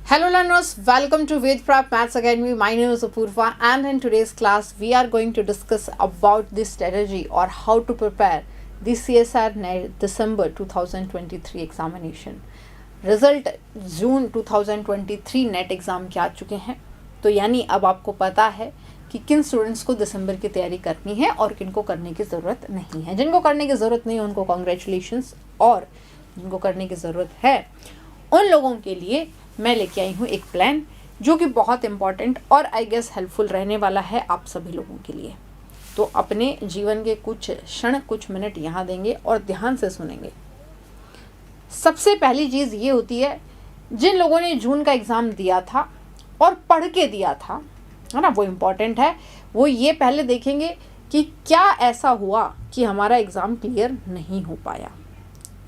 Hello learners, welcome to Ved Prep Maths Academy. My name is Apurva and in today's class we are going to discuss about the strategy or how to prepare the CSR NET December 2023 examination. Result June 2023 net exam के आ चुके हैं, तो यानी अब आपको पता है कि किन स्टूडेंट्स को दिसंबर की तैयारी करनी है और किन को करने की ज़रूरत नहीं है। जिनको करने की ज़रूरत नहीं है उनको कॉन्ग्रेचुलेशंस, और जिनको करने की ज़रूरत है उन लोगों के लिए मैं लेके आई हूँ एक प्लान जो कि बहुत इम्पॉर्टेंट और आई गेस हेल्पफुल रहने वाला है आप सभी लोगों के लिए। तो अपने जीवन के कुछ क्षण कुछ मिनट यहाँ देंगे और ध्यान से सुनेंगे। सबसे पहली चीज़ ये होती है, जिन लोगों ने जून का एग्ज़ाम दिया था और पढ़ के दिया था, है ना, वो इम्पॉर्टेंट है। वो ये पहले देखेंगे कि क्या ऐसा हुआ कि हमारा एग्ज़ाम क्लियर नहीं हो पाया।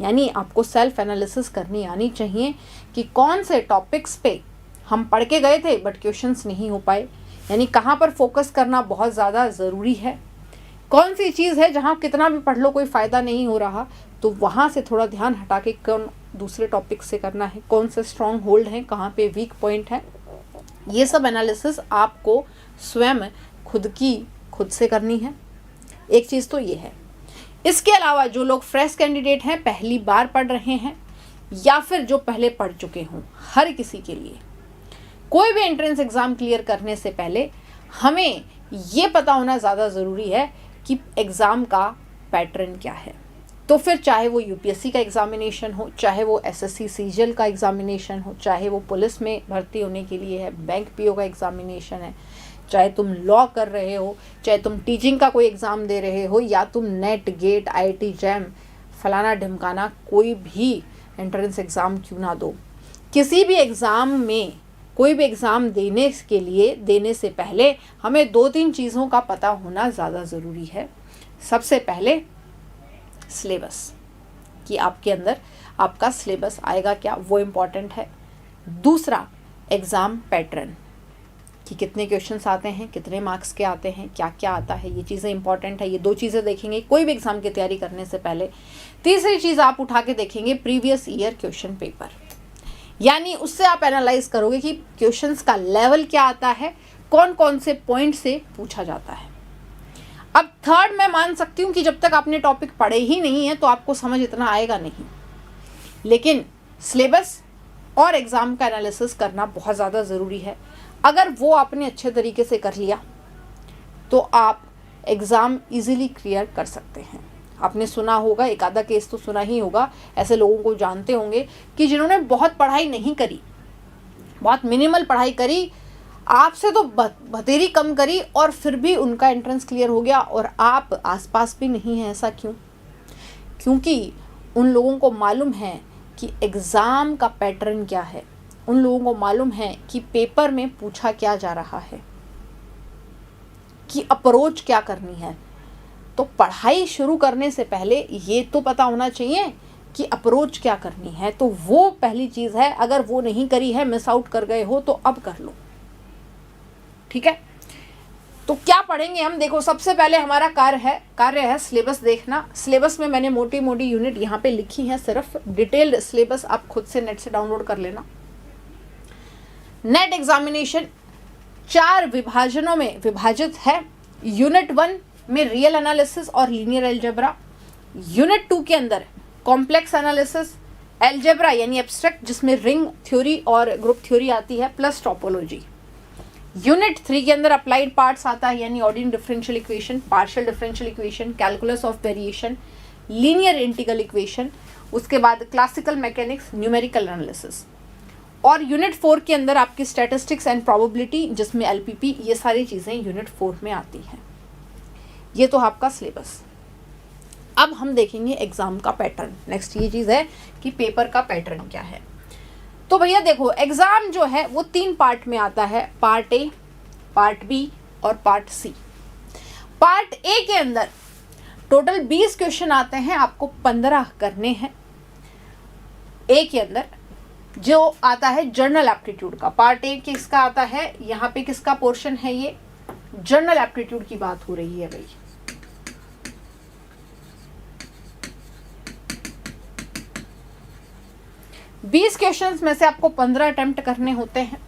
यानी आपको सेल्फ एनालिसिस करनी आनी चाहिए कि कौन से टॉपिक्स पे हम पढ़ के गए थे बट क्वेश्चंस नहीं हो पाए, यानी कहाँ पर फोकस करना बहुत ज़्यादा ज़रूरी है। कौन सी चीज़ है जहाँ कितना भी पढ़ लो कोई फ़ायदा नहीं हो रहा, तो वहाँ से थोड़ा ध्यान हटा के कौन दूसरे टॉपिक से करना है, कौन से स्ट्रॉन्ग होल्ड हैं, कहाँ पे वीक पॉइंट है। ये सब एनालिसिस आपको स्वयं खुद से करनी है। एक चीज़ तो ये है। इसके अलावा जो लोग फ्रेश कैंडिडेट हैं, पहली बार पढ़ रहे हैं, या फिर जो पहले पढ़ चुके हों, हर किसी के लिए कोई भी एंट्रेंस एग्ज़ाम क्लियर करने से पहले हमें ये पता होना ज़्यादा ज़रूरी है कि एग्ज़ाम का पैटर्न क्या है। तो फिर चाहे वो यूपीएससी का एग्ज़ामिनेशन हो, चाहे वो एसएससी सीजीएल का एग्ज़ामिनेशन हो, चाहे वो पुलिस में भर्ती होने के लिए है, बैंक पीओ का एग्ज़ामिनेशन है, चाहे तुम लॉ कर रहे हो, चाहे तुम टीचिंग का कोई एग्ज़ाम दे रहे हो, या तुम नेट गेट आईआईटी जैम फलाना ढिमकाना कोई भी एंट्रेंस एग्ज़ाम क्यों ना दो, किसी भी एग्ज़ाम में कोई भी एग्ज़ाम देने से पहले हमें 2-3 चीज़ों का पता होना ज़्यादा ज़रूरी है। सबसे पहले सिलेबस, कि आपके अंदर आपका सिलेबस आएगा क्या, वो इम्पॉर्टेंट है। दूसरा, एग्ज़ाम पैटर्न, कि कितने क्वेश्चंस आते हैं, कितने मार्क्स के आते हैं, क्या क्या आता है, ये चीज़ें इंपॉर्टेंट है। ये 2 चीज़ें देखेंगे कोई भी एग्ज़ाम की तैयारी करने से पहले। तीसरी चीज़ आप उठा के देखेंगे प्रीवियस ईयर क्वेश्चन पेपर, यानी उससे आप एनालाइज करोगे कि क्वेश्चंस का लेवल क्या आता है, कौन कौन से पॉइंट से पूछा जाता है। अब थर्ड, मैं मान सकती हूँ कि जब तक आपने टॉपिक पढ़े ही नहीं है तो आपको समझ इतना आएगा नहीं, लेकिन सिलेबस और एग्ज़ाम का एनालिसिस करना बहुत ज़्यादा ज़रूरी है। अगर वो आपने अच्छे तरीके से कर लिया तो आप एग्ज़ाम इजीली क्लियर कर सकते हैं। आपने सुना होगा, एक आधा केस तो सुना ही होगा, ऐसे लोगों को जानते होंगे कि जिन्होंने बहुत पढ़ाई नहीं करी, बहुत मिनिमल पढ़ाई करी, आपसे तो बतेरी कम करी, और फिर भी उनका एंट्रेंस क्लियर हो गया और आप आसपास भी नहीं हैं। ऐसा क्यों? क्योंकि उन लोगों को मालूम है कि एग्ज़ाम का पैटर्न क्या है, उन लोगों को मालूम है कि पेपर में पूछा क्या जा रहा है, कि अप्रोच क्या करनी है। तो पढ़ाई शुरू करने से पहले ये तो पता होना चाहिए कि अप्रोच क्या करनी है। तो वो पहली चीज़ है। अगर वो नहीं करी है, मिस आउट कर गए हो, तो अब कर लो, ठीक है। तो क्या पढ़ेंगे हम? देखो, सबसे पहले हमारा कार्य है सिलेबस देखना। सिलेबस में मैंने मोटी मोटी यूनिट यहाँ पे लिखी है, सिर्फ डिटेल्ड सिलेबस आप खुद से नेट से डाउनलोड कर लेना। नेट एग्जामिनेशन 4 विभाजनों में विभाजित है। यूनिट 1 में रियल एनालिसिस और लीनियर एल्जेब्रा, यूनिट 2 के अंदर कॉम्प्लेक्स एनालिसिस, एल्जेब्रा यानी एब्स्ट्रैक्ट जिसमें रिंग थ्योरी और ग्रुप थ्योरी आती है, प्लस टोपोलॉजी। यूनिट 3 के अंदर अप्लाइड पार्ट्स आता है, यानी ordinary differential equation, partial differential equation, calculus of variation, linear integral equation, उसके बाद क्लासिकल मैकेनिक्स, न्यूमेरिकल एनालिसिस। और यूनिट 4 के अंदर आपकी स्टैटिस्टिक्स एंड प्रोबेबिलिटी, जिसमें एलपीपी, ये सारी चीज़ें यूनिट 4 में आती हैं। ये तो आपका सिलेबस। अब हम देखेंगे एग्ज़ाम का पैटर्न। नेक्स्ट ये चीज़ है कि पेपर का पैटर्न क्या है। तो भैया देखो, एग्ज़ाम जो है वो 3 पार्ट में आता है, पार्ट ए, पार्ट बी और पार्ट सी। पार्ट ए के अंदर टोटल 20 क्वेश्चन आते हैं, आपको 15 करने हैं। ए के अंदर जो आता है जनरल एप्टीट्यूड का, पार्ट ए किसका आता है, यहाँ पे किसका पोर्शन है, ये जनरल एप्टीट्यूड की बात हो रही है भाई। 20 क्वेश्चंस में से आपको 15 अटेम्प्ट करने होते हैं।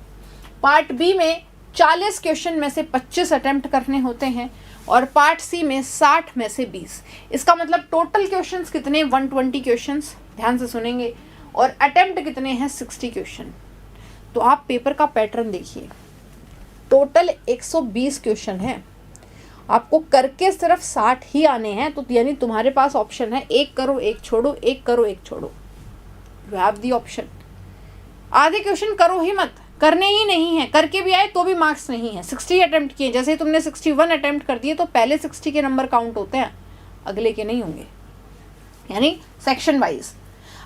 पार्ट बी में 40 क्वेश्चन में से 25 अटेम्प्ट करने होते हैं और पार्ट सी में 60 में से 20। इसका मतलब टोटल क्वेश्चंस कितने, 120 क्वेश्चंस, ध्यान से सुनेंगे, और अटेम्प्ट कितने हैं, 60 क्वेश्चन। तो आप पेपर का पैटर्न देखिए, टोटल 120 क्वेश्चन है, आपको करके सिर्फ 60 ही आने हैं। तो यानी तुम्हारे पास ऑप्शन है एक करो एक छोड़ो, एक करो एक छोड़ो, यू हैव दी ऑप्शन। आधे क्वेश्चन करो ही मत, करने ही नहीं है, करके भी आए तो भी मार्क्स नहीं है। 60 अटेम्प्ट किए, जैसे तुमने 61 अटेम्प्ट कर दिए तो पहले 60 के नंबर काउंट होते हैं, अगले के नहीं होंगे, यानी सेक्शन वाइज।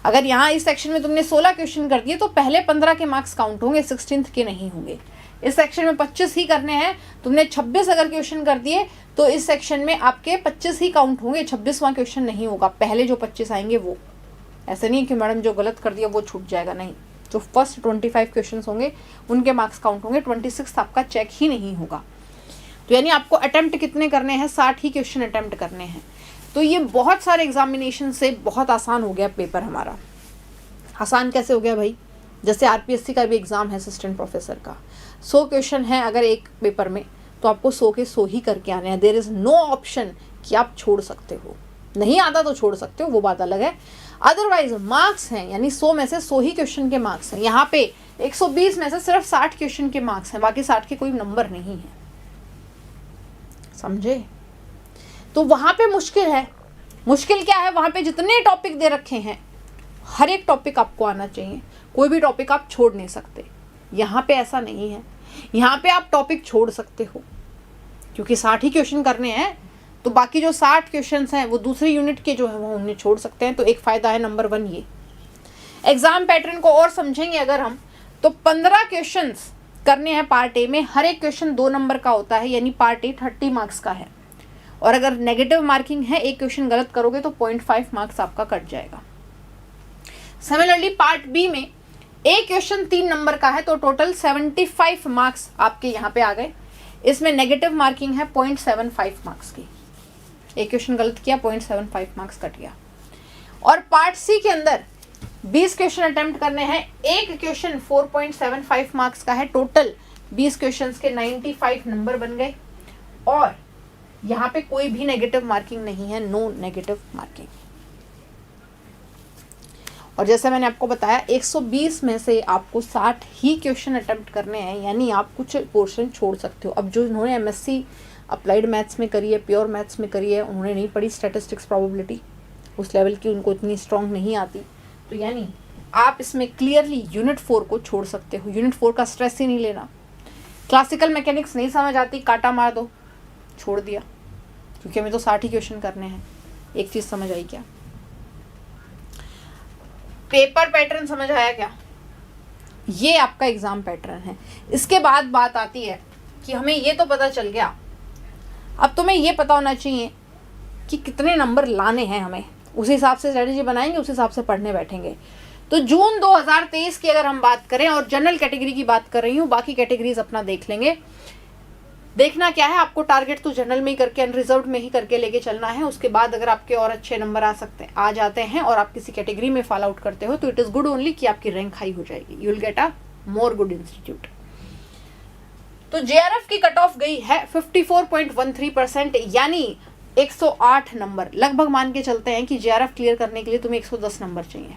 अगर यहाँ इस सेक्शन में तुमने 16 क्वेश्चन कर दिए तो पहले 15 के मार्क्स काउंट होंगे, 16th के नहीं होंगे। इस सेक्शन में 25 ही करने हैं, तुमने 26 अगर क्वेश्चन कर दिए तो इस सेक्शन में आपके 25 ही काउंट होंगे, 26वां क्वेश्चन नहीं होगा, पहले जो 25 आएंगे वो। ऐसे नहीं कि मैडम जो गलत कर दिया वो छूट जाएगा, नहीं, जो फर्स्ट 25 क्वेश्चन होंगे उनके मार्क्स काउंट होंगे, 26 आपका चेक ही नहीं होगा। तो यानी आपको अटेम्प्ट कितने करने हैं, 60 ही क्वेश्चन अटेम्प्ट करने हैं। तो ये बहुत सारे एग्जामिनेशन से बहुत आसान हो गया पेपर हमारा। आसान कैसे हो गया भाई, जैसे आरपीएससी का भी एग्ज़ाम है असिस्टेंट प्रोफेसर का, 100 क्वेश्चन है अगर एक पेपर में तो आपको 100 के 100 ही करके आने हैं। देयर इज़ नो ऑप्शन कि आप छोड़ सकते हो, नहीं आता तो छोड़ सकते हो, वो बात अलग है। अदरवाइज मार्क्स हैं, यानी 100 में से 100 ही क्वेश्चन के मार्क्स हैं। यहाँ पे 120 में से सिर्फ 60 क्वेश्चन के मार्क्स हैं, बाकी 60 के कोई नंबर नहीं है, समझे। तो वहाँ पे मुश्किल है। मुश्किल क्या है, वहाँ पे जितने टॉपिक दे रखे हैं हर एक टॉपिक आपको आना चाहिए, कोई भी टॉपिक आप छोड़ नहीं सकते। यहाँ पे ऐसा नहीं है, यहाँ पे आप टॉपिक छोड़ सकते हो क्योंकि 60 ही क्वेश्चन करने हैं, तो बाकी जो 60 क्वेश्चंस हैं वो दूसरे यूनिट के जो है वो उन्हें छोड़ सकते हैं। तो एक फ़ायदा है नंबर 1 ये। एग्ज़ाम पैटर्न को और समझेंगे अगर हम, तो 15 क्वेश्चंस करने हैं पार्ट ए में, हर एक क्वेश्चन 2 नंबर का होता है, यानी पार्ट ए 30 मार्क्स का है। और अगर नेगेटिव मार्किंग है, एक क्वेश्चन गलत करोगे तो 0.5 मार्क्स आपका कट जाएगा। सिमिलरली पार्ट बी में एक क्वेश्चन 3 नंबर का है, तो टोटल 75 मार्क्स आपके यहाँ पे आ गए। इसमें नेगेटिव मार्किंग है 0.75 मार्क्स की, एक क्वेश्चन गलत किया 0.75 मार्क्स कट गया। और पार्ट सी के अंदर 20 क्वेश्चन अटेम्प्ट करने हैं, एक क्वेश्चन 4.75 मार्क्स का है, टोटल 20 क्वेश्चन के 95 नंबर बन गए। और यहाँ पे कोई भी नेगेटिव मार्किंग नहीं है, नो नेगेटिव मार्किंग। और जैसे मैंने आपको बताया 120 में से आपको 60 ही क्वेश्चन अटेम्प्ट करने हैं, यानी आप कुछ पोर्शन छोड़ सकते हो। अब जो इन्होंने एमएससी अप्लाइड मैथ्स में करी है, प्योर मैथ्स में करी है, उन्होंने नहीं पढ़ी स्टैटिस्टिक्स प्रोबेबिलिटी, उस लेवल की उनको इतनी स्ट्रॉन्ग नहीं आती, तो यानी आप इसमें क्लियरली यूनिट 4 को छोड़ सकते हो। यूनिट 4 का स्ट्रेस ही नहीं लेना। क्लासिकल मैकेनिक्स नहीं समझ आती, काटा मार दो, छोड़ दिया, क्योंकि हमें तो 60 ही क्वेश्चन करने हैं। एक चीज़ समझ आई क्या, पेपर पैटर्न समझ आया क्या, ये आपका एग्जाम पैटर्न है। इसके बाद बात आती है कि हमें ये तो पता चल गया, अब तुम्हें ये पता होना चाहिए कि कितने नंबर लाने हैं हमें, उस हिसाब से स्ट्रेटजी बनाएंगे, उस हिसाब से पढ़ने बैठेंगे। तो जून 2023 की अगर हम बात करें, और जनरल कैटेगरी की बात कर रही हूँ, बाकी कैटेगरीज अपना देख लेंगे। देखना क्या है, आपको टारगेट तो जनरल में ही करके, अनरिजर्व्ड में ही करके लेके चलना है। उसके बाद अगर आपके और अच्छे नंबर आ जाते हैं और आप किसी कैटेगरी में फॉल आउट करते हो, तो इट इज़ गुड ओनली कि आपकी रैंक हाई हो जाएगी, you will get a more good institute. तो जेआरएफ की कट ऑफ गई है 54.13%, यानी 108 नंबर। लगभग मान के चलते हैं कि जेआरएफ क्लियर करने के लिए तुम्हें 110 नंबर चाहिए।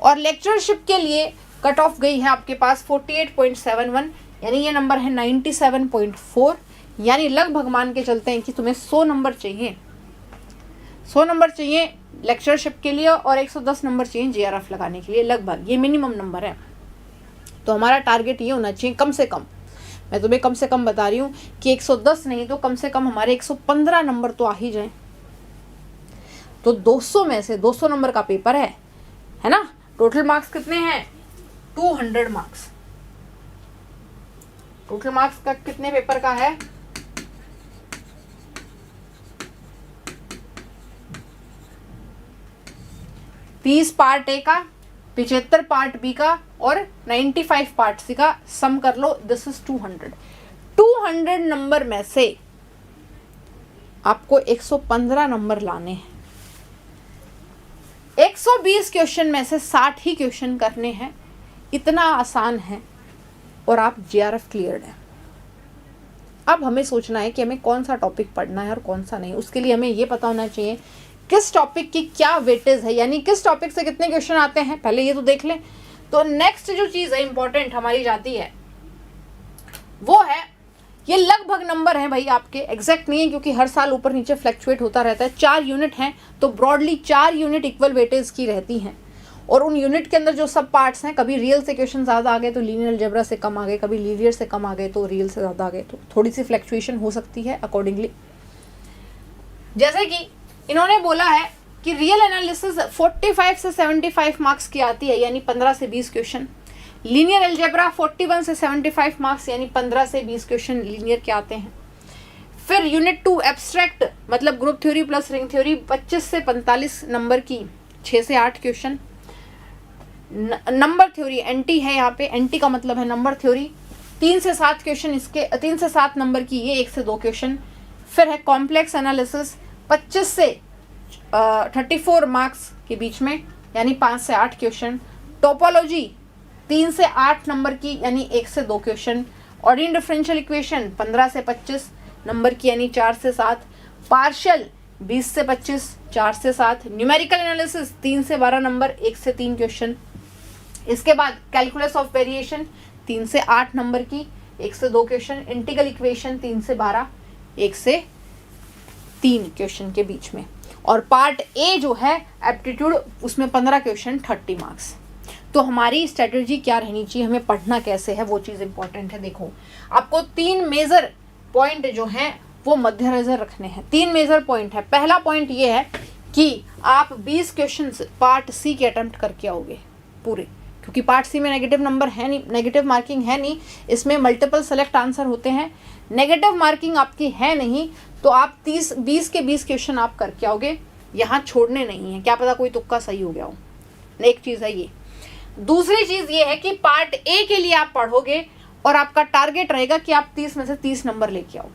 और लेक्चरशिप के लिए कट ऑफ गई है आपके पास 48.71, यानी ये नंबर है 97.4, यानी लगभग मान के चलते हैं कि तुम्हें 100 नंबर चाहिए। 100 नंबर चाहिए लेक्चरशिप के लिए और 110 नंबर चाहिए जेआरएफ लगाने के लिए, लगभग ये मिनिमम नंबर है। तो हमारा टारगेट ये होना चाहिए कम से कम, मैं तुम्हें कम से कम बता रही हूँ कि 110 नहीं तो कम से कम हमारे 115 नंबर तो आ ही जाएं। तो 200 में से 200 नंबर का पेपर है ना। टोटल मार्क्स कितने हैं, 200 मार्क्स। टोटल मार्क्स का कितने पेपर का है, 30 पार्ट ए का, 75 पार्ट बी का और 95 पार्ट सी का, सम कर लो, दिस इज 200 नंबर में से आपको 115 नंबर लाने हैं। 120 क्वेश्चन में से 60 ही क्वेश्चन करने हैं, इतना आसान है और आप JRF क्लियर्ड है। अब हमें सोचना है कि हमें कौन सा टॉपिक पढ़ना है और कौन सा नहीं। उसके लिए हमें ये पता होना चाहिए किस टॉपिक की क्या वेटेज है, यानी किस टॉपिक से कितने क्वेश्चन आते हैं, पहले ये तो देख लें। तो नेक्स्ट जो चीज़ है इंपॉर्टेंट हमारी जाती है वो है, ये लगभग नंबर है भाई, आपके एग्जैक्ट नहीं है क्योंकि हर साल ऊपर नीचे फ्लक्चुएट होता रहता है। 4 यूनिट हैं तो ब्रॉडली 4 यूनिट इक्वल वेटेज की रहती हैं, और उन यूनिट के अंदर जो सब पार्ट्स हैं, कभी रियल से क्वेश्चन ज़्यादा आ गए तो लीनियर अलजेब्रा से कम आ गए, कभी लीनियर से कम आ गए तो रियल से ज़्यादा आ गए, तो थोड़ी सी फ्लक्चुएशन हो सकती है अकॉर्डिंगली। जैसे कि इन्होंने बोला है कि रियल एनालिसिस 45 से 75 मार्क्स की आती है, यानी 15 से 20 क्वेश्चन। लीनियर अलजेब्रा 41 से 75 मार्क्स, यानी 15 से 20 क्वेश्चन लीनियर के आते हैं। फिर यूनिट 2 एब्स्ट्रैक्ट मतलब group theory plus ring theory 25 से 45 नंबर की 6 से 8 क्वेश्चन। नंबर थ्योरी एनटी है, यहाँ पे एनटी का मतलब है नंबर थ्योरी, 3 से 7 क्वेश्चन इसके, 3 से 7 नंबर की ये 1 से 2 क्वेश्चन। फिर है कॉम्प्लेक्स एनालिसिस 25 से 34 मार्क्स के बीच में, यानी 5 से 8 क्वेश्चन। टोपोलॉजी 3 से 8 नंबर की, यानी 1 से 2 क्वेश्चन। ऑर्डिनरी डिफरेंशियल इक्वेशन 15 से 25 नंबर की, यानी 4 से 7। पार्शियल 20 से 25 4 से 7। न्यूमेरिकल एनालिसिस 3 से 12 नंबर, 1 से 3 क्वेश्चन। इसके बाद कैलकुलस ऑफ वेरिएशन 3 से 8 नंबर की, 1 से 2 क्वेश्चन। इंटीग्रल इक्वेशन 3 से 12, 1 से 3 क्वेश्चन के बीच में। और पार्ट ए जो है एप्टीट्यूड, उसमें 15 क्वेश्चन 30 मार्क्स। तो हमारी स्ट्रेटजी क्या रहनी चाहिए, हमें पढ़ना कैसे है, वो चीज़ इंपॉर्टेंट है। देखो, आपको 3 मेजर पॉइंट जो हैं वो मद्देनजर रखने हैं। 3 मेजर पॉइंट है। पहला पॉइंट ये है कि आप 20 क्वेश्चन पार्ट सी के अटेम्प्ट करके आओगे पूरे, क्योंकि पार्ट सी में नेगेटिव नंबर है नहीं, नेगेटिव मार्किंग है नहीं, इसमें मल्टीपल सेलेक्ट आंसर होते हैं। नेगेटिव मार्किंग आपकी है नहीं, तो आप 20 के 20 क्वेश्चन आप करके आओगे, यहाँ छोड़ने नहीं है, क्या पता कोई तुक्का सही हो गया हो। एक चीज़ है ये। दूसरी चीज़ ये है कि पार्ट ए के लिए आप पढ़ोगे और आपका टारगेट रहेगा कि आप 30 में से 30 नंबर लेके आओ।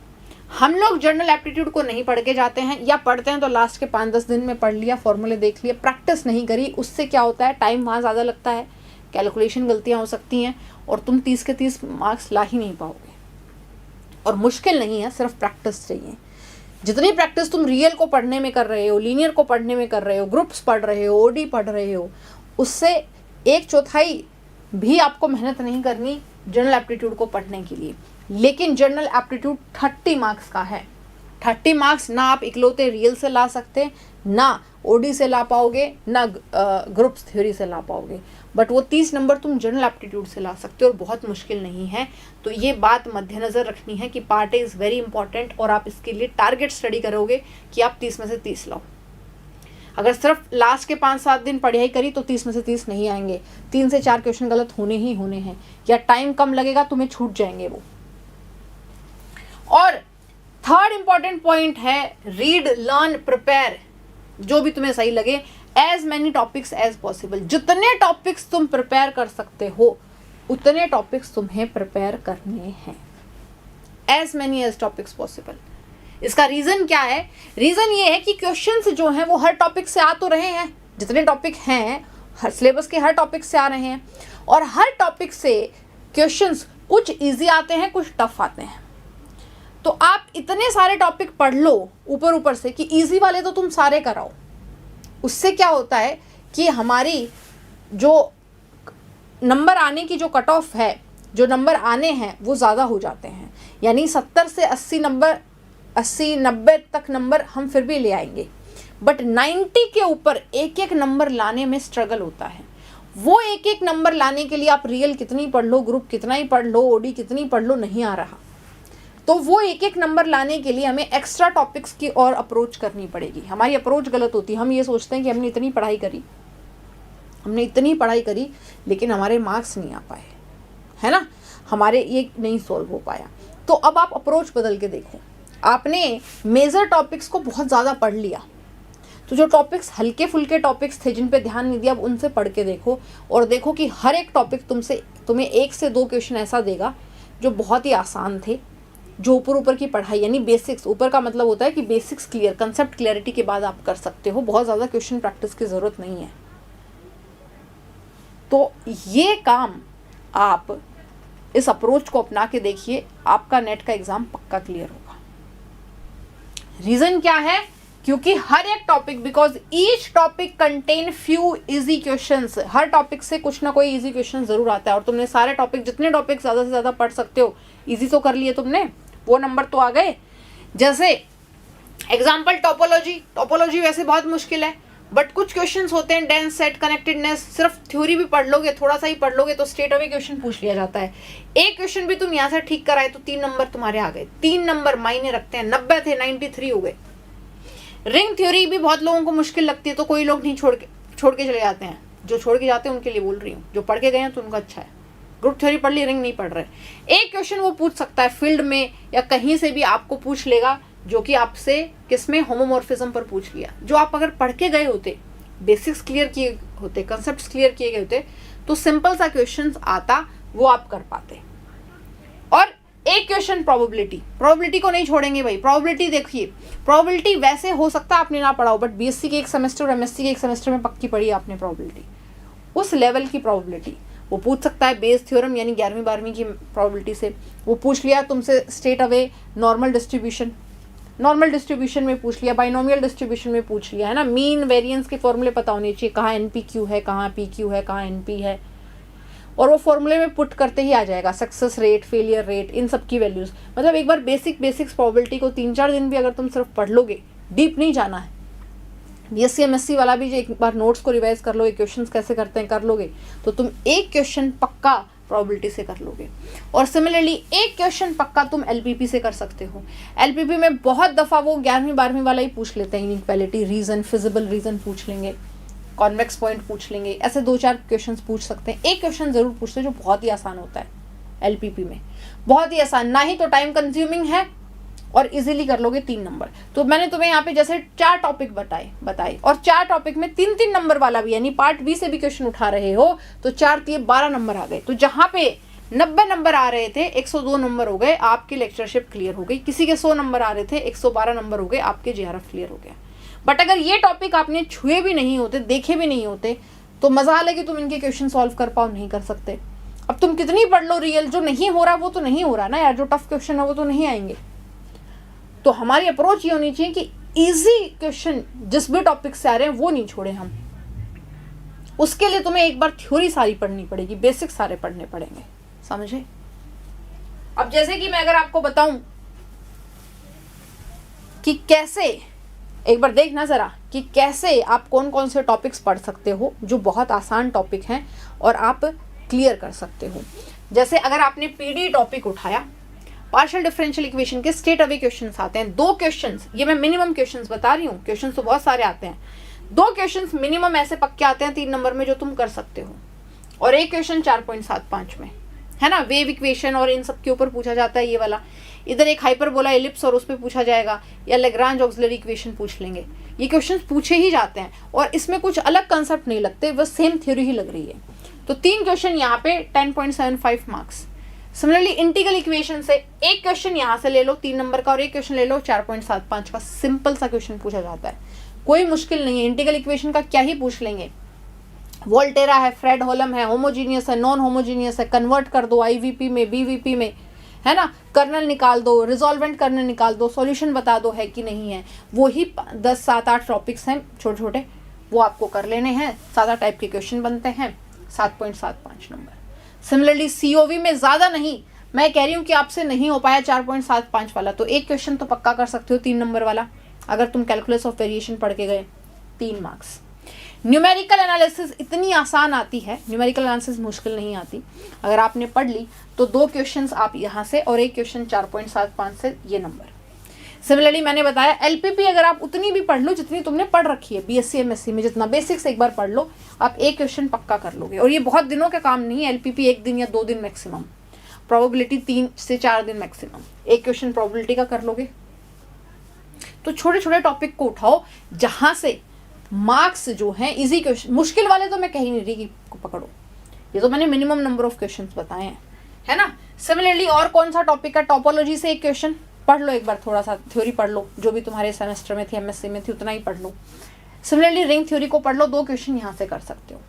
हम लोग जनरल एप्टीट्यूड को नहीं पढ़ के जाते हैं, या पढ़ते हैं तो लास्ट के 5-10 दिन में पढ़ लिया, फॉर्मूले देख लिए, प्रैक्टिस नहीं करी। उससे क्या होता है, टाइम वहाँ ज़्यादा लगता है, कैलकुलेशन गलतियाँ हो सकती हैं और तुम 30 के 30 मार्क्स ला ही नहीं पाओगे। और मुश्किल नहीं है, सिर्फ प्रैक्टिस चाहिए। जितनी प्रैक्टिस तुम रियल को पढ़ने में कर रहे हो, लीनियर को पढ़ने में कर रहे हो, ग्रुप्स पढ़ रहे हो, ओडी पढ़ रहे हो, उससे 1/4 भी आपको मेहनत नहीं करनी जनरल एप्टीट्यूड को पढ़ने के लिए। लेकिन जनरल एप्टीट्यूड 30 मार्क्स का है। 30 मार्क्स ना आप इकलौते रियल से ला सकते, ना ओडी से ला पाओगे, ना ग्रुप्स थ्योरी से ला पाओगे, बट वो 30 नंबर तुम जनरल एप्टीट्यूड से ला सकते हो और बहुत मुश्किल नहीं है। तो ये बात मद्देनज़र रखनी है कि part A is very important, और आप इसके लिए टारगेट स्टडी करोगे कि आप 30 में से 30 लाओ। अगर सिर्फ लास्ट के 5-7 दिन पढ़ाई करी तो 30 में से 30 नहीं आएंगे, 3 से 4 क्वेश्चन गलत होने ही होने हैं, या टाइम कम लगेगा, तुम्हें छूट जाएंगे वो। और थर्ड इंपॉर्टेंट पॉइंट है रीड, लर्न, प्रिपेयर, जो भी तुम्हें सही लगे, as many topics as possible. जितने टॉपिक्स तुम प्रिपेयर कर सकते हो उतने टॉपिक्स तुम्हें प्रिपेयर करने हैं, as many as topics possible. इसका रीज़न क्या है, रीज़न ये है कि क्वेश्चंस जो हैं वो हर टॉपिक से आ तो रहे हैं, जितने टॉपिक हैं हर सिलेबस के हर टॉपिक से आ रहे हैं, और हर टॉपिक से क्वेश्चंस कुछ इजी आते हैं, कुछ टफ आते हैं। तो आप इतने सारे टॉपिक पढ़ लो ऊपर ऊपर से कि इजी वाले तो तुम सारे कराओ। उससे क्या होता है कि हमारी जो नंबर आने की जो कट ऑफ है, जो नंबर आने हैं वो ज़्यादा हो जाते हैं, यानी 70 से 80-90 तक नंबर हम फिर भी ले आएंगे, बट 90 के ऊपर एक एक नंबर लाने में स्ट्रगल होता है। वो एक एक नंबर लाने के लिए आप रियल कितनी पढ़ लो, ग्रुप कितना ही पढ़ लो, ओडी कितनी पढ़ लो, नहीं आ रहा। तो वो एक एक नंबर लाने के लिए हमें एक्स्ट्रा टॉपिक्स की और अप्रोच करनी पड़ेगी। हमारी अप्रोच गलत होती है, हम ये सोचते हैं कि हमने इतनी पढ़ाई करी, लेकिन हमारे मार्क्स नहीं आ पाए, है ना, हमारे ये नहीं सॉल्व हो पाया। तो अब आप अप्रोच बदल के देखो। आपने मेजर टॉपिक्स को बहुत ज़्यादा पढ़ लिया, तो जो टॉपिक्स हल्के फुल्के टॉपिक्स थे जिन पे ध्यान नहीं दिया, अब उनसे पढ़ के देखो, और देखो कि हर एक टॉपिक तुम्हें 1 से 2 क्वेश्चन ऐसा देगा जो बहुत ही आसान थे, जो ऊपर ऊपर की पढ़ाई यानी बेसिक्स, ऊपर का मतलब होता है कि बेसिक्स क्लियर, कंसेप्ट क्लियरिटी के बाद आप कर सकते हो, बहुत ज़्यादा क्वेश्चन प्रैक्टिस की ज़रूरत नहीं है। तो ये काम आप इस अप्रोच को अपना के देखिए, आपका नेट का एग्ज़ाम पक्का क्लियर होगा। रीज़न क्या है? क्योंकि हर एक topic, because each topic contain few easy questions, her topic से कुछ ना कोई इजी क्वेश्चन जरूर आता है। और तुमने सारे टॉपिक, जितने टॉपिक ज़्यादा से ज़्यादा पढ़ सकते हो, इजी तो कर लिए तुमने, वो नंबर तो आ गए। जैसे एग्जाम्पल टोपोलॉजी वैसे बहुत मुश्किल है, बट कुछ क्वेश्चंस होते हैं डेंस सेट कनेक्टेडनेस, सिर्फ थ्योरी भी पढ़ लोगे, थोड़ा सा ही पढ़ लोगे तो स्ट्रेट अवे क्वेश्चन पूछ लिया जाता है। एक क्वेश्चन भी तुम यहाँ से ठीक कराए तो 3 नंबर तुम्हारे आ गए। 3 नंबर मायने रखते हैं, 90 थे 93 हो गए। रिंग थ्योरी भी बहुत लोगों को मुश्किल लगती है, तो कोई लोग नहीं छोड़ के चले जाते हैं। जो छोड़ के जाते हैं उनके लिए बोल रही हूँ, जो पढ़ के गए हैं तो उनका अच्छा है। ग्रुप थ्योरी पढ़ ली, रिंग नहीं पढ़ रहे, एक क्वेश्चन वो पूछ सकता है फील्ड में या कहीं से भी आपको पूछ लेगा, जो कि आपसे किसमें, होमोमॉर्फिज्म पर पूछ लिया। जो आप अगर पढ़ के गए होते, बेसिक्स क्लियर किए होते, कंसेप्ट्स क्लियर किए गए होते, तो सिंपल सा क्वेश्चन आता, वो आप कर पाते। और एक क्वेश्चन प्रोबेबिलिटी को नहीं छोड़ेंगे भाई। प्रोबेबिलिटी देखिए, प्रोबेबिलिटी वैसे हो सकता है आपने ना पढ़ा हो, बट बीएससी के एक सेमेस्टर और एमएससी के एक सेमेस्टर में पक्की पढ़ी आपने प्रोबेबिलिटी। उस लेवल की प्रोबेबिलिटी वो पूछ सकता है। बेस थ्योरम यानी 11वीं 12वीं की प्रोबेबिलिटी से वो पूछ लिया तुमसे स्ट्रेट अवे। नॉर्मल डिस्ट्रीब्यूशन में पूछ लिया, बाइनोमियल डिस्ट्रीब्यूशन में पूछ लिया, है ना। मीन वेरिएंस के फॉर्मूले पता होने चाहिए, कहाँ एनपीक्यू है, कहाँ पीक्यू है, कहाँ एनपी है, और वो फॉर्मूले में पुट करते ही आ जाएगा सक्सेस रेट, फेलियर रेट, इन सब की वैल्यूज। मतलब एक बार बेसिक्स प्रोबेबिलिटी को 3-4 दिन भी अगर तुम सिर्फ पढ़ लोगे, डीप नहीं जाना है। बीएससी एमएससी वाला भी जो एक बार नोट्स को रिवाइज कर लोगे, क्वेश्चंस कैसे करते हैं कर लोगे, तो तुम एक क्वेश्चन पक्का प्रोबेबिलिटी से कर लोगे। और सिमिलरली एक क्वेश्चन पक्का तुम एलपीपी से कर सकते हो। एलपीपी में बहुत दफ़ा वो 11वीं 12वीं वाला ही पूछ लेते हैं, इनइक्वालिटी रीजन, फिजिबल रीजन पूछ लेंगे, कॉन्वेक्स पॉइंट पूछ लेंगे, ऐसे 2-4 क्वेश्चंस पूछ सकते हैं। एक क्वेश्चन जरूर पूछते हैं जो बहुत ही आसान होता है एलपीपी में, बहुत ही आसान, ना ही तो टाइम कंज्यूमिंग है और इजीली कर लोगे 3 नंबर। तो मैंने तुम्हें यहाँ पे जैसे 4 टॉपिक बताए और 4 टॉपिक में 3-3 नंबर वाला भी, यानी पार्ट बी से भी क्वेश्चन उठा रहे हो तो 4 12 नंबर आ गए। तो जहाँ पे 90 नंबर आ रहे थे 102 नंबर हो गए, आपकी लेक्चरशिप क्लियर हो गई। किसी के 100 नंबर आ रहे थे 112 नंबर हो गए, आपके जेआरएफ क्लियर हो गया। बट अगर ये टॉपिक आपने छुए भी नहीं होते, देखे भी नहीं होते, तो मजाल है कि तुम इनके क्वेश्चन सॉल्व कर पाओ, नहीं कर सकते। अब तुम कितनी पढ़ लो रियल, जो नहीं हो रहा वो तो नहीं हो रहा ना यार, जो टफ क्वेश्चन है वो तो नहीं आएंगे। तो हमारी अप्रोच ये होनी चाहिए कि इजी क्वेश्चन जिस भी टॉपिक से आ रहे हैं वो नहीं छोड़े हम। उसके लिए तुम्हें एक बार थ्योरी सारी पढ़नी पड़ेगी, बेसिक सारे पढ़ने पड़ेंगे, समझे। अब जैसे कि मैं अगर आपको बताऊं कि कैसे, एक बार देखना जरा कि कैसे आप कौन कौन से टॉपिक्स पढ़ सकते हो जो बहुत आसान टॉपिक हैं और आप क्लियर कर सकते हो। जैसे अगर आपने पीडी टॉपिक उठाया, पार्शियल डिफरेंशियल इक्वेशन के स्ट्रेट अवे क्वेश्चंस आते हैं। 2 क्वेश्चंस, ये मैं मिनिमम क्वेश्चंस बता रही हूँ, क्वेश्चंस तो बहुत सारे आते हैं। 2 क्वेश्चंस मिनिमम ऐसे पक्के आते हैं 3 नंबर में जो तुम कर सकते हो, और एक क्वेश्चन 4.75 में, है ना। वेव इक्वेशन और इन सब के ऊपर पूछा जाता है ये वाला। इधर एक हाइपरबोला एलिप्स और उस पर पूछा जाएगा, या लेग्रांज ऑक्सिलरी इक्वेशन पूछ लेंगे। ये क्वेश्चंस पूछे ही जाते हैं और इसमें कुछ अलग कंसेप्ट नहीं लगते, बस सेम थ्योरी ही लग रही है। तो 3 क्वेश्चन यहाँ पे 10.75 मार्क्स। सिमिलरली इंटीग्रल इक्वेशन से एक क्वेश्चन यहाँ से ले लो 3 नंबर का, और एक क्वेश्चन ले लो 4.75 का। सिंपल सा क्वेश्चन पूछा जाता है, कोई मुश्किल नहीं है। इंटीग्रल इक्वेशन का क्या ही पूछ लेंगे, वोल्टेरा है, फ्रेडहोलम है, होमोजीनियस है, नॉन होमोजीनियस है, कन्वर्ट कर दो आईवीपी में, बीवीपी में, है ना। कर्नल निकाल दो, रिजॉल्वेंट कर्नल निकाल दो, सॉल्यूशन बता दो है कि नहीं है। वो ही 10 7-8 टॉपिक्स हैं छोटे छोटे, वो आपको कर लेने हैं। 7 टाइप के क्वेश्चन बनते हैं, 7.75 नंबर। सिमिलरली सीओवी में ज़्यादा नहीं, मैं कह रही हूँ कि आपसे नहीं हो पाया 4.75 वाला, तो एक क्वेश्चन तो पक्का कर सकते हो 3 नंबर वाला, अगर तुम कैलकुलस ऑफ वेरिएशन पढ़ के गए, 3 मार्क्स। न्यूमेरिकल एनालिसिस इतनी आसान आती है, न्यूमेरिकल एनालिसिस मुश्किल नहीं आती। अगर आपने पढ़ ली तो 2 क्वेश्चंस आप यहाँ से और एक क्वेश्चन 4.75 से, ये नंबर। सिमिलरली मैंने बताया एलपीपी अगर आप उतनी भी पढ़ लो जितनी तुमने पढ़ रखी है बीएससी एमएससी में, जितना बेसिक्स एक बार पढ़ लो, आप एक क्वेश्चन पक्का कर लोगे। और ये बहुत दिनों का काम नहीं है, एलपीपी 1 दिन या 2 दिन मैक्सिमम, प्रोबेबिलिटी 3 से 4 दिन मैक्सिमम, एक क्वेश्चन प्रोबेबिलिटी का कर लोगे। तो छोटे छोटे टॉपिक को उठाओ जहां से मार्क्स जो हैं इजी क्वेश्चन, मुश्किल वाले तो मैं कहीं नहीं रही कि पकड़ो, ये तो मैंने मिनिमम नंबर ऑफ क्वेश्चंस बताए हैं, है ना। सिमिलरली और कौन सा टॉपिक का, टोपोलॉजी से एक क्वेश्चन पढ़ लो, एक बार थोड़ा सा थ्योरी पढ़ लो, जो भी तुम्हारे सेमेस्टर में थी, एमएससी में थी, उतना ही पढ़ लो। सिमिलरली रिंग थ्योरी को पढ़ लो, 2 क्वेश्चन यहाँ से कर सकते हो।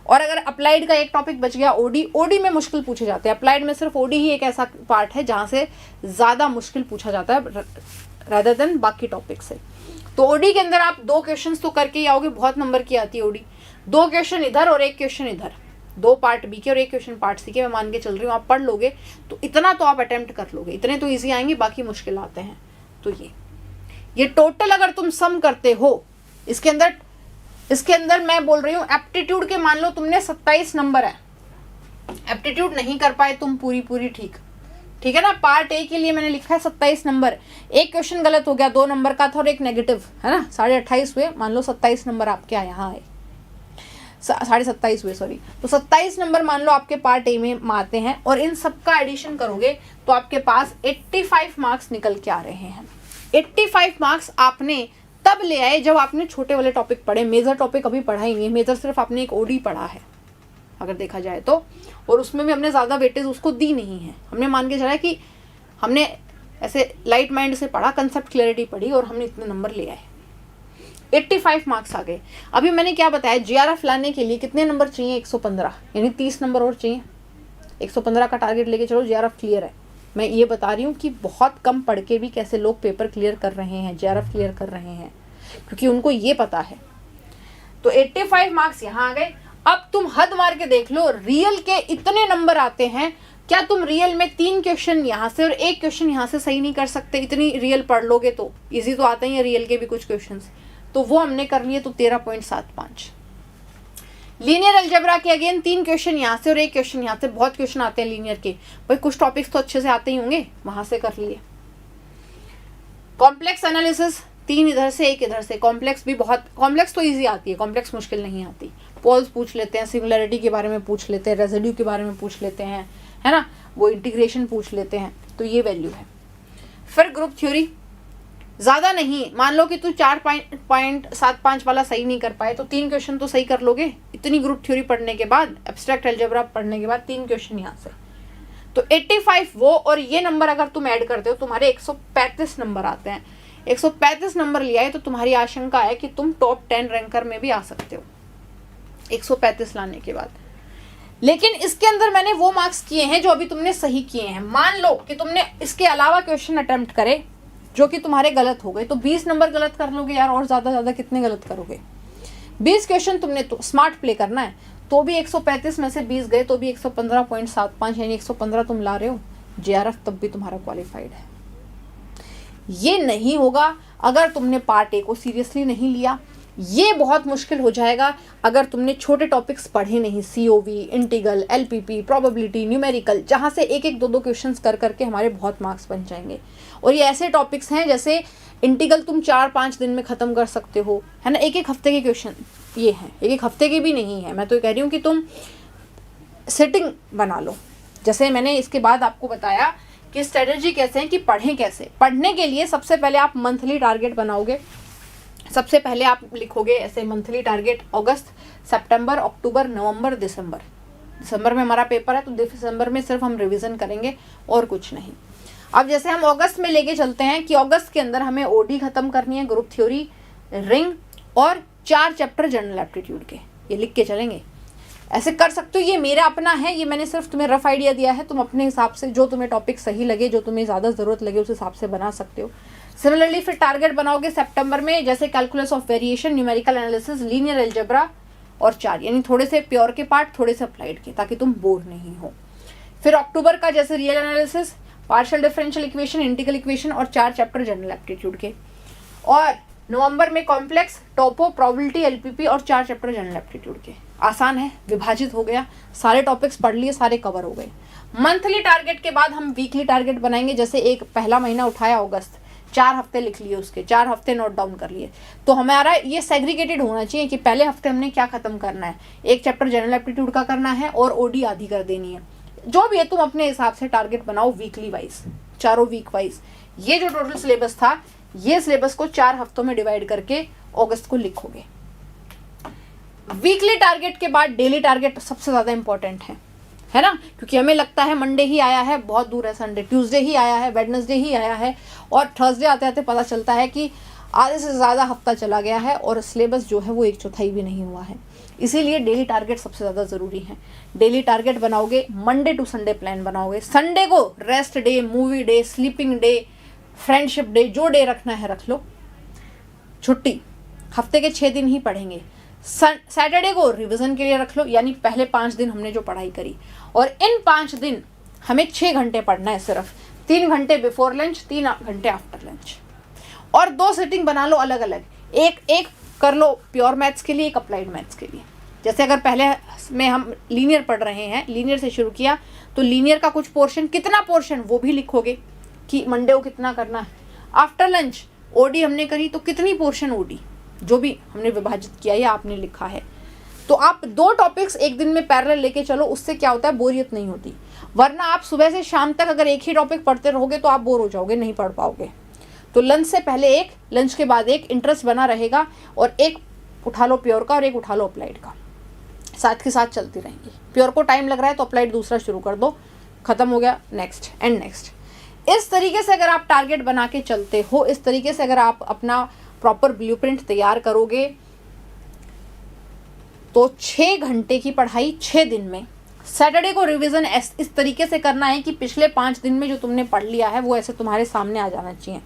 और अगर अप्लाइड का एक टॉपिक बच गया, ओडी में मुश्किल पूछे जाते हैं। अप्लाइड में सिर्फ ओडी ही एक ऐसा पार्ट है जहाँ से ज़्यादा मुश्किल पूछा जाता है रादर देन बाकी टॉपिक से। तो ओडी के अंदर आप 2 क्वेश्चंस तो करके ही आओगे, बहुत नंबर की आती है ओडी। 2 क्वेश्चन इधर और 1 क्वेश्चन इधर, 2 पार्ट बी के और 1 क्वेश्चन पार्ट सी के, मैं मान के चल रही हूँ। आप पढ़ लोगे तो इतना तो आप अटेम्प्ट कर लोगे, इतने तो ईजी आएंगे, बाकी मुश्किल आते हैं। तो ये टोटल अगर तुम सम करते हो, इसके अंदर मैं बोल रही हूँ एप्टीट्यूड के, मान लो तुमने 27 नंबर है, एप्टीट्यूड नहीं कर पाए तुम पूरी, ठीक है ना। पार्ट ए के लिए मैंने लिखा है 27 नंबर, 1 क्वेश्चन गलत हो गया, 2 नंबर का था और 1 नेगेटिव, है ना, 28.5 हुए, मान लो 27 नंबर आपके यहाँ आए, 27.5 हुए सॉरी। तो 27 नंबर मान लो आपके पार्ट ए में आते हैं, और इन सबका एडिशन करोगे तो आपके पास 85 मार्क्स निकल के आ रहे हैं। 85 मार्क्स आपने तब ले आए जब आपने छोटे वाले टॉपिक पढ़े, मेजर टॉपिक अभी पढ़ा ही नहीं। मेजर सिर्फ आपने एक ओडी पढ़ा है अगर देखा जाए तो, और उसमें भी हमने ज़्यादा वेटेज उसको दी नहीं है। हमने मान के चला कि हमने ऐसे लाइट माइंड से पढ़ा, कंसेप्ट क्लैरिटी पढ़ी, और हमने इतने नंबर ले आए, 85 मार्क्स आ गए। अभी मैंने क्या बताया, जीआरएफ लाने के लिए कितने नंबर चाहिए, 115, यानी 30 नंबर और चाहिए। 115 का टारगेट लेके चलो, जीआरएफ क्लियर है। मैं ये बता रही हूँ कि बहुत कम पढ़ के भी कैसे लोग पेपर क्लियर कर रहे हैं, जीआरएफ क्लियर कर रहे हैं, क्योंकि उनको ये पता है। तो 85 मार्क्स यहाँ आ गए। अब तुम हद मार के देख लो, रियल के इतने नंबर आते हैं, क्या तुम रियल में 3 क्वेश्चन यहाँ से और 1 क्वेश्चन यहाँ से सही नहीं कर सकते? इतनी रियल पढ़ लोगे तो इजी तो आते ही है रियल के भी कुछ क्वेश्चंस, तो वो हमने कर लिए। तो 13.75। लीनियर अलजेब्रा के अगेन 3 क्वेश्चन यहाँ से और 1 क्वेश्चन यहाँ से, बहुत क्वेश्चन आते हैं लीनियर के, भाई कुछ टॉपिक्स तो अच्छे से आते ही होंगे, वहां से कर लिए। कॉम्प्लेक्स एनालिसिस 3 इधर से 1 इधर से, कॉम्प्लेक्स भी बहुत, कॉम्प्लेक्स तो इजी आती है, कॉम्प्लेक्स मुश्किल नहीं आती। पोल्स पूछ लेते हैं, सिमिलरिटी के बारे में पूछ लेते हैं, रेजिड्यू के बारे में पूछ लेते हैं, है ना, वो इंटीग्रेशन पूछ लेते हैं, तो ये वैल्यू है। फिर ग्रुप थ्योरी ज़्यादा नहीं, मान लो कि तू 4.75 वाला सही नहीं कर पाए तो 3 क्वेश्चन तो सही कर लोगे। इतनी ग्रुप थ्योरी पढ़ने के बाद, एब्स्ट्रैक्ट अलजेब्रा पढ़ने के बाद 3 क्वेश्चन यहाँ से, तो 85 वो, और ये नंबर अगर तुम ऐड करते हो तुम्हारे 135 नंबर आते हैं। 135 नंबर लिया है तो तुम्हारी आशंका है कि तुम टॉप 10 रैंकर में भी आ सकते हो 135 लाने के बाद। लेकिन इसके अंदर मैंने वो मार्क्स किए हैं जो अभी तुमने सही किए हैं। मान लो कि तुमने इसके अलावा क्वेश्चन अटेम्प्ट करे जो कि तुम्हारे गलत हो गए, तो 20 नंबर गलत कर लोगे यार, और ज़्यादा कितने गलत करोगे? 20 क्वेश्चन तुमने तो स्मार्ट प्ले करना है, तो भी 135 में से 20 गए तो भी 115.75, यानी 115 तुम ला रहे हो, जीआरएफ तब भी तुम्हारा क्वालिफाइड है। ये नहीं होगा अगर तुमने पार्ट ए को सीरियसली नहीं लिया। ये बहुत मुश्किल हो जाएगा अगर तुमने छोटे टॉपिक्स पढ़े नहीं, CoV, integral, LPP, probability, numerical, जहाँ से 1-1, 2-2 क्वेश्चंस कर करके हमारे बहुत मार्क्स बन जाएंगे। और ये ऐसे टॉपिक्स हैं जैसे इंटीग्रल तुम 4-5 दिन में ख़त्म कर सकते हो, है ना, 1-1 हफ्ते के क्वेश्चन ये हैं, 1-1 हफ्ते के भी नहीं है। मैं तो कह रही हूँ कि तुम सेटिंग बना लो। जैसे मैंने इसके बाद आपको बताया कि स्ट्रेटजी कैसे है कि पढ़ें कैसे। पढ़ने के लिए सबसे पहले आप मंथली टारगेट बनाओगे। सबसे पहले आप लिखोगे ऐसे मंथली टारगेट, अगस्त, सितंबर, अक्टूबर, नवंबर, दिसंबर। दिसंबर में हमारा पेपर है तो दिसंबर में सिर्फ हम रिवीजन करेंगे और कुछ नहीं। अब जैसे हम अगस्त में लेके चलते हैं कि अगस्त के अंदर हमें ओडी खत्म करनी है, ग्रुप थ्योरी, रिंग और 4 चैप्टर जनरल एप्टीट्यूड के, ये लिख के चलेंगे। ऐसे कर सकते हो, ये मेरा अपना है, ये मैंने सिर्फ तुम्हें रफ आइडिया दिया है। तुम अपने हिसाब से जो तुम्हें टॉपिक सही लगे, जो तुम्हें ज़्यादा ज़रूरत लगे, उस हिसाब से बना सकते हो। सिमिलरली फिर टारगेट बनाओगे सितंबर में, जैसे calculus of variation, numerical analysis, linear algebra और 4, यानी थोड़े से प्योर के पार्ट, थोड़े से अप्लाइड के, ताकि तुम बोर नहीं हो। फिर अक्टूबर का जैसे real analysis, partial differential equation, integral equation और 4 चैप्टर जनरल एप्टीट्यूड के। और नवंबर में कॉम्प्लेक्स, टोपो, प्रोबेबिलिटी, एलपीपी और 4 चैप्टर जनरल एप्टीट्यूड के। आसान है, विभाजित हो गया, सारे टॉपिक्स पढ़ लिए, सारे कवर हो गए। मंथली टारगेट के बाद हम वीकली टारगेट बनाएंगे। जैसे एक पहला महीना उठाया अगस्त, 4 हफ्ते लिख लिए, उसके 4 हफ्ते नोट डाउन कर लिए। तो हमारा ये सेग्रीगेटेड होना चाहिए कि पहले हफ्ते हमने क्या खत्म करना है, 1 चैप्टर जनरल एप्टीट्यूड का करना है और ओडी आधी कर देनी है। जो भी है तुम अपने हिसाब से टारगेट बनाओ वीकली वाइज, चारों वीक वाइज। ये जो टोटल सिलेबस था, ये सिलेबस को 4 हफ्तों में डिवाइड करके अगस्त को लिखोगे। वीकली टारगेट के बाद डेली टारगेट सबसे ज़्यादा इंपॉर्टेंट है। है ना, क्योंकि हमें लगता है मंडे ही आया है, बहुत दूर है संडे, ट्यूसडे ही आया है, वेडनेसडे ही आया है, और थर्सडे आते आते पता चलता है कि आधे से ज़्यादा हफ्ता चला गया है और सिलेबस जो है वो 1/4 भी नहीं हुआ है। इसीलिए डेली टारगेट सबसे ज़्यादा ज़रूरी है। डेली टारगेट बनाओगे, मंडे टू संडे प्लान बनाओगे, संडे को rest day, movie day, sleeping day, friendship day, जो डे रखना है रख लो, छुट्टी, हफ्ते के 6 दिन ही पढ़ेंगे। सैटरडे को रिवीजन के लिए रख लो, यानी पहले 5 दिन हमने जो पढ़ाई करी, और इन 5 दिन हमें 6 घंटे पढ़ना है सिर्फ, 3 घंटे बिफोर लंच, 3 घंटे आफ्टर लंच, और 2 सिटिंग बना लो अलग अलग, एक कर लो प्योर मैथ्स के लिए, एक अप्लाइड मैथ्स के लिए। जैसे अगर पहले में हम लीनियर पढ़ रहे हैं, लीनियर से शुरू किया, तो लीनियर का कुछ पोर्शन, कितना पोर्शन वो भी लिखोगे कि मंडे को कितना करना है। आफ्टर लंच ओडी हमने करी तो कितनी पोर्शन ओडी, जो भी हमने विभाजित किया या आपने लिखा है। तो आप 2 टॉपिक्स एक दिन में पैरेलल लेके चलो, उससे क्या होता है, बोरियत नहीं होती। वरना आप सुबह से शाम तक अगर एक ही टॉपिक पढ़ते रहोगे तो आप बोर हो जाओगे, नहीं पढ़ पाओगे। तो लंच से पहले एक, लंच के बाद एक, इंटरेस्ट बना रहेगा, और एक उठा लो प्योर का और एक उठा लो अप्लाइड का, साथ के साथ चलती रहेंगी। प्योर को टाइम लग रहा है तो अप्लाइड दूसरा शुरू कर दो, खत्म हो गया, नेक्स्ट एंड नेक्स्ट। इस तरीके से अगर आप टारगेट बना के चलते हो, इस तरीके से अगर आप अपना प्रॉपर ब्लूप्रिंट तैयार करोगे, तो 6 घंटे की पढ़ाई 6 दिन में। सैटरडे को रिवीजन इस तरीके से करना है कि पिछले 5 दिन में जो तुमने पढ़ लिया है वो ऐसे तुम्हारे सामने आ जाना चाहिए,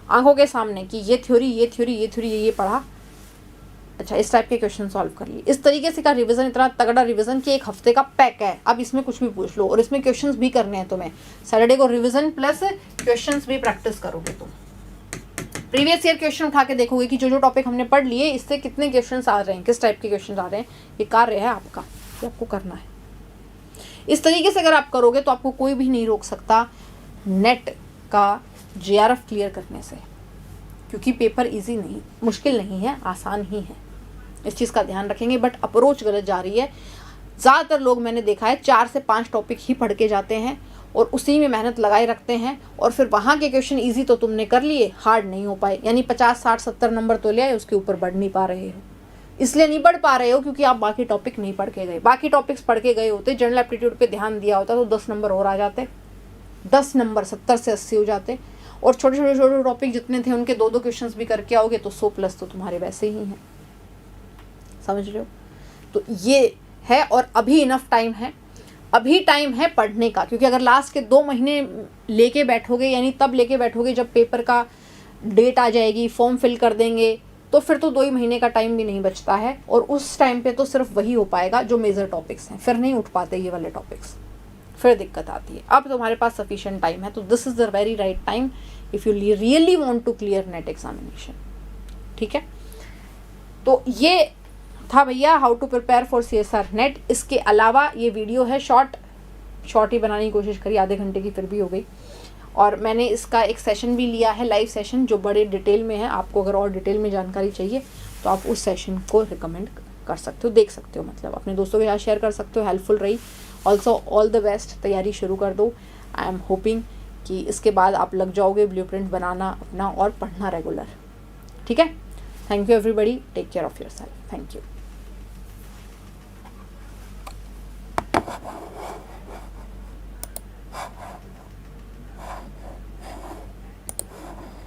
आंखों के सामने, कि ये थ्योरी, ये थ्योरी, ये थ्योरी, ये पढ़ा, अच्छा इस टाइप के क्वेश्चन सॉल्व कर लिए। इस तरीके से का रिवीजन, इतना तगड़ा रिवीजन कि 1 हफ्ते का पैक है। अब इसमें कुछ भी पूछ लो, और इसमें क्वेश्चंस भी करने हैं तुम्हें। सैटरडे को रिवीजन प्लस क्वेश्चंस भी प्रैक्टिस करोगे तुम। प्रीवियस ईयर क्वेश्चन उठा के देखोगे कि जो टॉपिक हमने पढ़ लिए, इससे कितने क्वेश्चन आ रहे हैं, किस टाइप के क्वेश्चन आ रहे हैं। ये कार्य है आपका, ये आपको करना है। इस तरीके से अगर आप करोगे तो आपको कोई भी नहीं रोक सकता नेट का JRF क्लियर करने से, क्योंकि पेपर इजी नहीं, मुश्किल नहीं है, आसान ही है। इस चीज़ का ध्यान रखेंगे, बट अप्रोच गलत जा रही है। ज़्यादातर लोग मैंने देखा है 4 से 5 टॉपिक ही पढ़ के जाते हैं और उसी में मेहनत लगाए रखते हैं, और फिर वहाँ के क्वेश्चन इजी तो तुमने कर लिए, हार्ड नहीं हो पाए, यानी 50, 60, 70 नंबर तो ले आए, उसके ऊपर बढ़ नहीं पा रहे हो। इसलिए नहीं बढ़ पा रहे हो क्योंकि आप बाकी टॉपिक नहीं पढ़ के गए। बाकी टॉपिक्स पढ़ के गए होते, जनरल एप्टीट्यूड पे ध्यान दिया होता तो 10 नंबर और आ जाते, 10 नंबर 70 से 80 हो जाते। और छोटे छोटे छोटे टॉपिक जितने थे उनके 2-2 क्वेश्चंस भी करके आओगे तो 100 प्लस तो तुम्हारे वैसे ही हैं, समझ रहे हो। तो ये है, और अभी इनफ टाइम है, अभी टाइम है पढ़ने का, क्योंकि अगर लास्ट के 2 महीने लेके बैठोगे, यानी तब लेके बैठोगे जब पेपर का डेट आ जाएगी, फॉर्म फिल कर देंगे, तो फिर तो 2 ही महीने का टाइम भी नहीं बचता है, और उस टाइम पे तो सिर्फ वही हो पाएगा जो मेजर टॉपिक्स हैं, फिर नहीं उठ पाते ये वाले टॉपिक्स, फिर दिक्कत आती है। अब तुम्हारे पास सफिशिएंट टाइम है, तो this is the very right time if you really want to clear NET examination. ठीक है, तो ये था भैया how to prepare for CSR NET. इसके अलावा ये वीडियो है शॉर्ट ही बनाने की कोशिश करी, आधे घंटे की फिर भी हो गई, और मैंने इसका एक सेशन भी लिया है, लाइव सेशन, जो बड़े डिटेल में है। आपको अगर और डिटेल में जानकारी चाहिए तो आप उस सेशन को रिकमेंड कर सकते हो, देख सकते हो, मतलब अपने दोस्तों के साथ शेयर कर सकते हो, हेल्पफुल रही। ऑल्सो ऑल द बेस्ट, तैयारी शुरू कर दो। आई एम होपिंग कि इसके बाद आप लग जाओगे ब्लूप्रिंट बनाना अपना और पढ़ना रेगुलर। ठीक है, thank you everybody, take care of yourself, thank you.